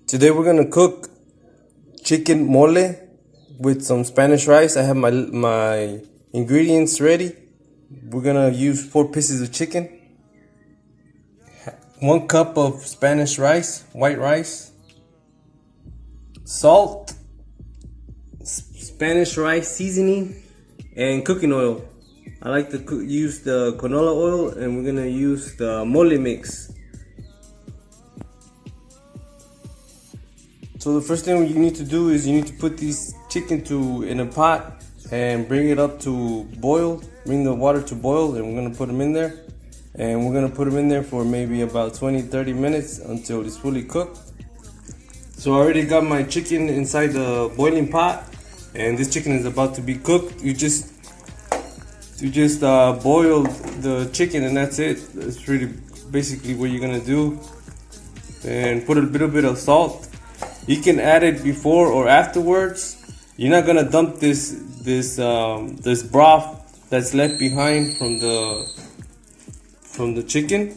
Today we're gonna cook chicken mole with some Spanish rice. I have my ingredients ready. We're gonna use 4 pieces of chicken, 1 cup of Spanish rice, white rice, salt, Spanish rice seasoning, and cooking oil. I like to use the canola oil, and we're gonna use the mole mix. So the first thing you need to do is you need to put these chicken in a pot and bring it up to boil. Bring the water to boil, and we're gonna put them in there. And we're gonna put them in there for maybe about 20-30 minutes until it's fully cooked. So I already got my chicken inside the boiling pot, and this chicken is about to be cooked. You just boil the chicken, and that's it. That's really basically what you're gonna do. And put a little bit of salt. You can add it before or afterwards. You're not gonna dump this broth that's left behind from the chicken.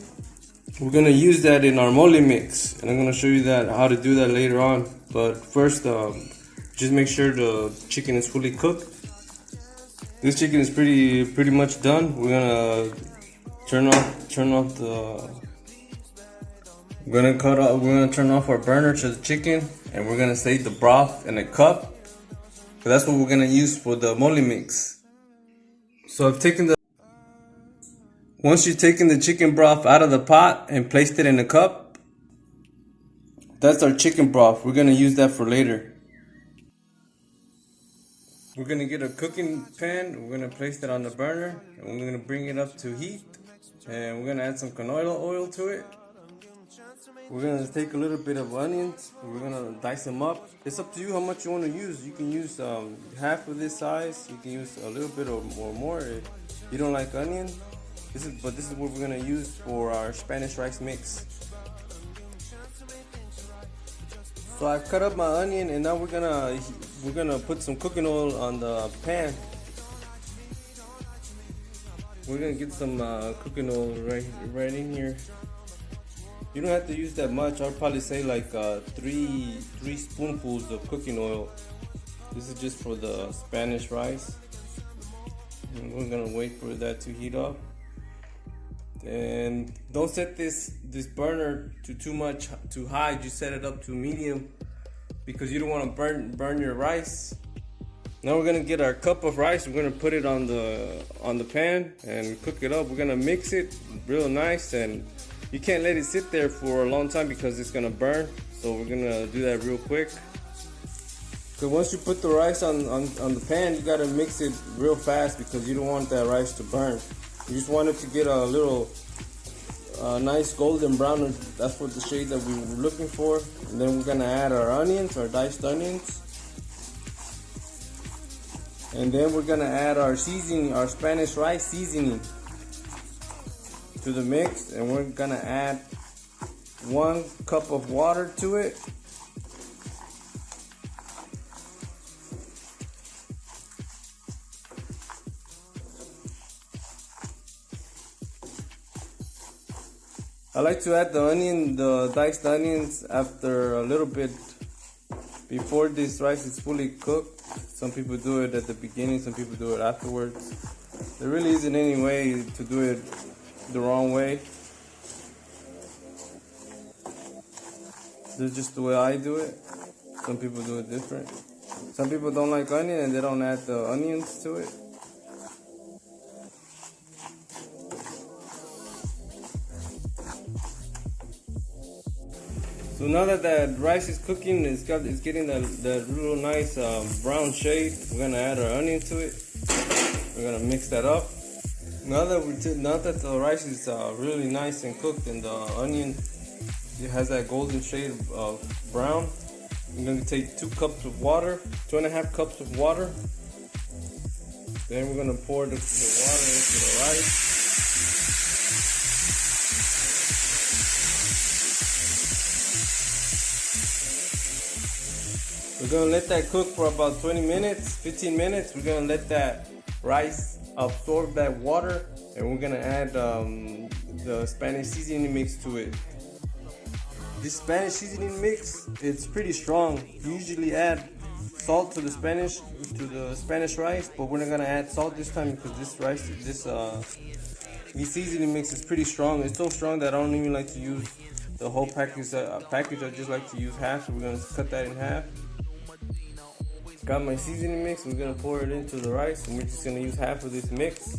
We're gonna use that in our mole mix, and I'm gonna show you how to do that later on. But first, just make sure the chicken is fully cooked. This chicken is pretty much done. We're gonna turn off the. We're gonna turn off our burner to the chicken, and we're gonna save the broth in a cup. So that's what we're gonna use for the mole mix. So once you've taken the chicken broth out of the pot and placed it in a cup, that's our chicken broth. We're gonna use that for later. We're gonna get a cooking pan. We're gonna place it on the burner, and we're gonna bring it up to heat, and we're gonna add some canola oil to it. We're gonna take a little bit of onions. We're gonna dice them up. It's up to you how much you want to use. You can use half of this size. You can use a little bit or more if you don't like onion. This is what we're gonna use for our Spanish rice mix. So I've cut up my onion, and now we're gonna put some cooking oil on the pan. We're gonna get some cooking oil right in here. You don't have to use that much. I'll probably say like 3 spoonfuls of cooking oil. This is just for the Spanish rice. And we're gonna wait for that to heat up. And don't set this burner to too high. Just set it up to medium, because you don't want to burn your rice. Now we're gonna get our cup of rice. We're gonna put it on the pan and cook it up. We're gonna mix it real nice, and you can't let it sit there for a long time because it's gonna burn. So we're gonna do that real quick. So once you put the rice on the pan, you gotta mix it real fast because you don't want that rice to burn. You just want it to get a little nice golden brown. That's what the shade that we were looking for. And then we're gonna add our onions, our diced onions. And then we're gonna add our seasoning, our Spanish rice seasoning to the mix, and we're gonna add 1 cup of water to it. I like to add the diced onions after a little bit before this rice is fully cooked. Some people do it at the beginning, some people do it afterwards. There really isn't any way to do it the wrong way. This is just the way I do it. Some people do it different. Some people don't like onion, and they don't add the onions to it. So now that rice is cooking, it's getting that real nice brown shade. We're gonna add our onion to it. We're gonna mix that up. Now that the rice is really nice and cooked, and the onion has that golden shade of brown, I'm gonna take 2 cups of water, 2.5 cups of water. Then we're gonna pour the water into the rice. We're gonna let that cook for about 20 minutes, 15 minutes. We're gonna let that rice absorb that water, and we're gonna add the Spanish seasoning mix to it. This Spanish seasoning mix, it's pretty strong. You usually add salt to the Spanish rice, but we're not gonna add salt this time because this seasoning mix is pretty strong. It's so strong that I don't even like to use the whole package. I just like to use half, so we're gonna cut that in half. Got my seasoning mix. We're gonna pour it into the rice, and we're just gonna use half of this mix.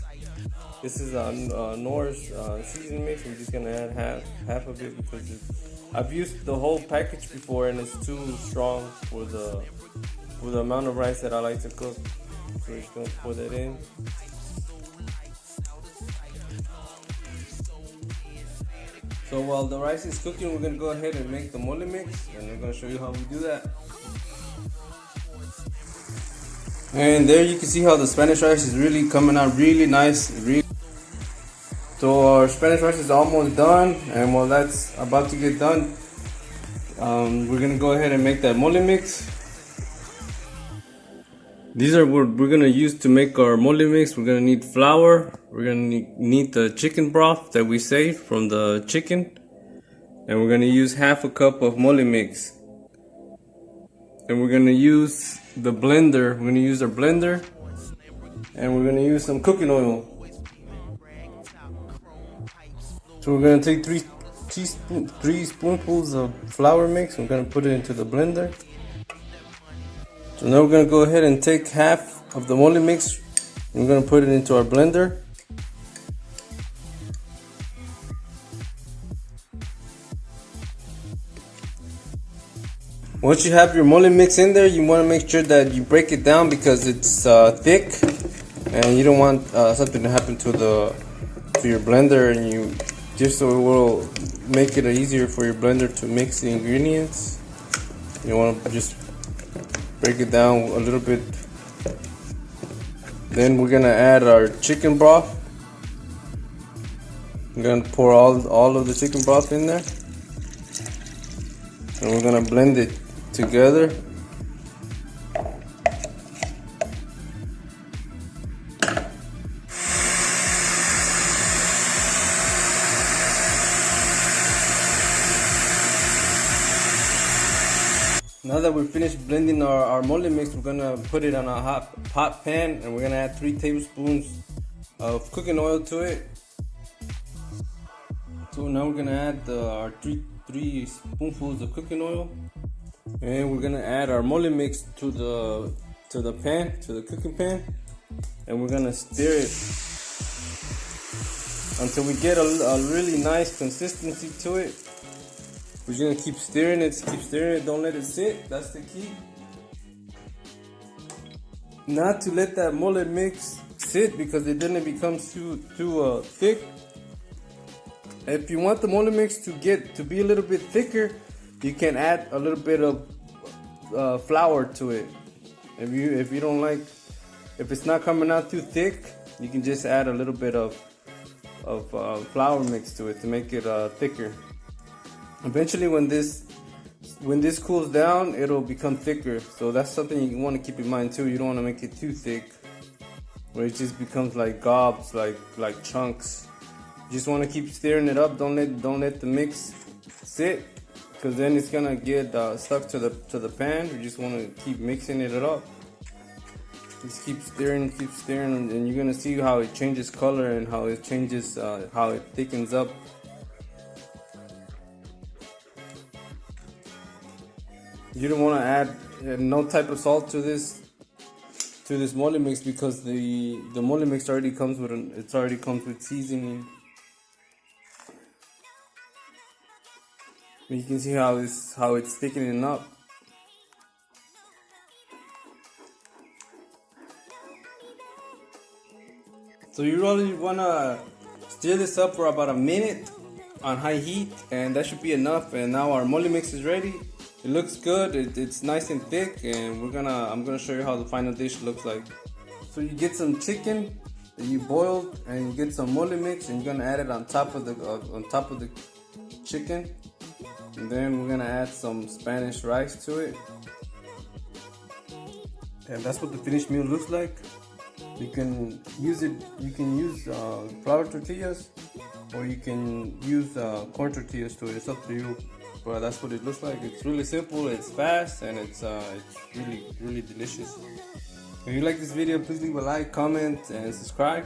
This is Nor's seasoning mix. We're just gonna add half of it because I've used the whole package before, and it's too strong for the amount of rice that I like to cook. So we're just gonna pour that in. So while the rice is cooking, we're gonna go ahead and make the mole mix, and I'm gonna show you how we do that. And there you can see how the Spanish rice is really coming out really nice. So our Spanish rice is almost done, and while that's about to get done, we're gonna go ahead and make that mole mix. These are what we're gonna use to make our mole mix. We're gonna need flour. We're gonna need the chicken broth that we saved from the chicken, and we're gonna use half a cup of mole mix. And we're gonna use the blender. We're gonna use our blender, and we're gonna use some cooking oil. So we're gonna take three spoonfuls of flour mix. We're gonna put it into the blender. So now we're gonna go ahead and take half of the mole mix. We're gonna put it into our blender. Once you have your mole mix in there, you want to make sure that you break it down because it's thick, and you don't want something to happen to your blender, and so it will make it easier for your blender to mix the ingredients. You want to just break it down a little bit. Then we're gonna add our chicken broth. I'm gonna pour all of the chicken broth in there, and we're gonna blend it together. Now that we're finished blending our mole mix, we're gonna put it on a hot pan, and we're gonna add 3 tablespoons of cooking oil to it. So now we're gonna add our three spoonfuls of cooking oil, and we're gonna add our mole mix to the cooking pan, and we're gonna stir it until we get a really nice consistency to it. We're just gonna keep stirring it, don't let it sit, that's the key. Not to let that mole mix sit because then it becomes too thick. If you want the mole mix to be a little bit thicker, you can add a little bit of flour to it. If you don't like, if it's not coming out too thick, you can just add a little bit of flour mix to it to make it thicker. Eventually, when this cools down, it'll become thicker. So that's something you want to keep in mind too. You don't want to make it too thick, where it just becomes like gobs, like chunks. You just want to keep stirring it up. Don't let the mix sit, because then it's gonna get stuck to the pan. You just want to keep mixing it up. Just keep stirring, and you're gonna see how it changes color and how it changes, how it thickens up. You don't want to add no type of salt to this mole mix because the mole mix already comes with seasoning. You can see how it's thickening up. So you really wanna stir this up for about a minute on high heat, and that should be enough. And now our mole mix is ready. It looks good. It's nice and thick, and I'm gonna show you how the final dish looks like. So you get some chicken that you boiled, and you get some mole mix, and you're gonna add it on top of the chicken, and then we're gonna add some Spanish rice to it, and that's what the finished meal looks like. You can use flour tortillas, or you can use corn tortillas to it. It's up to you. but that's what it looks like. It's really simple, it's fast, and it's really, really delicious. If you like this video, please leave a like, comment, and subscribe.